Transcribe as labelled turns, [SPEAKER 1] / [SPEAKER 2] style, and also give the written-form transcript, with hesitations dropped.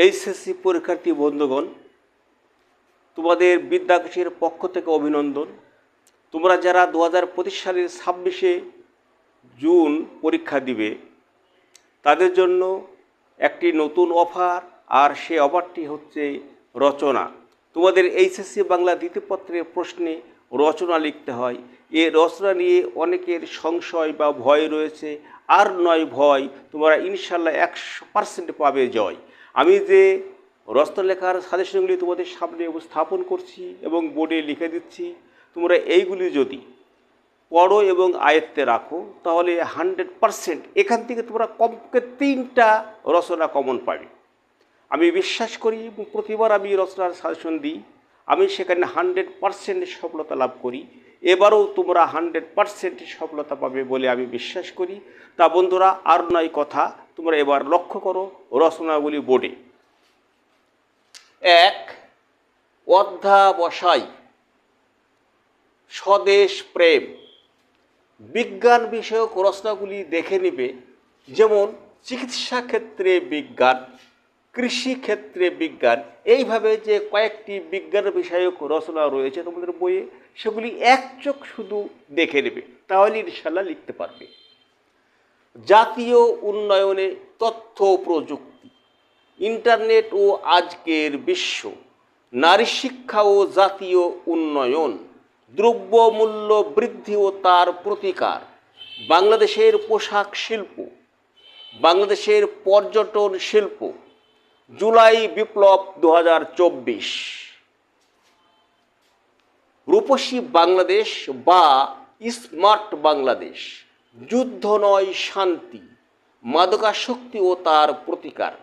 [SPEAKER 1] HSC পরীক্ষার্থী বন্ধুগণ, তোমাদের বিদ্যাকোষের পক্ষ থেকে অভিনন্দন। তোমরা যারা 2025 সালের 26শে জুন পরীক্ষা দিবে, তাদের জন্য একটি নতুন অফার, আর সে অফারটি হচ্ছে রচনা। তোমাদের এইচএসসি বাংলা দ্বিতীয় পত্রের প্রশ্নে রচনা লিখতে হয়। এ রচনা নিয়ে অনেকের সংশয় বা ভয় রয়েছে। আর নয় ভয়, তোমরা ইনশাল্লাহ 100% পাবে জয়। আমি যে রচনা লেখার সাজেশনগুলি তোমাদের সামনে উপস্থাপন করছি এবং বোর্ডে লিখে দিচ্ছি, তোমরা এইগুলি যদি পড়ো এবং আয়ত্তে রাখো, তাহলে 100% এখান থেকে তোমরা কমপক্ষে 3টা রচনা কমন পাবে। আমি বিশ্বাস করি, প্রতিবার আমি রচনার সাজেশন দিই, আমি সেখানে 100% সফলতা লাভ করি। এবারও তোমরা 100% সফলতা পাবে বলে আমি বিশ্বাস করি। তা বন্ধুরা, আর নয় কথা, তোমরা এবার লক্ষ্য করো রচনাগুলি বোর্ডে। 1, অধ্যাবসায়, স্বদেশ প্রেম। বিজ্ঞান বিষয়ক রচনাগুলি দেখে নেবে, যেমন চিকিৎসা ক্ষেত্রে বিজ্ঞান, কৃষি ক্ষেত্রে বিজ্ঞান, এইভাবে যে কয়েকটি বিজ্ঞান বিষয়ক রচনা রয়েছে তোমাদের বইয়ে, সেগুলি এক চোখ শুধু দেখে নেবে, তাহলে ইনশাল্লাহ লিখতে পারবে। জাতীয় উন্নয়নে তথ্য প্রযুক্তি, ইন্টারনেট ও আজকের বিশ্ব, নারী শিক্ষা ও জাতীয় উন্নয়ন, দ্রব্যমূল্য বৃদ্ধি ও তার প্রতিকার, বাংলাদেশের পোশাক শিল্প, বাংলাদেশের পর্যটন শিল্প, জুলাই বিপ্লব 2024, রূপসী বাংলাদেশ বা স্মার্ট বাংলাদেশ, যুদ্ধ নয় শান্তি, মাদকাসক্তি ও তার প্রতিকার।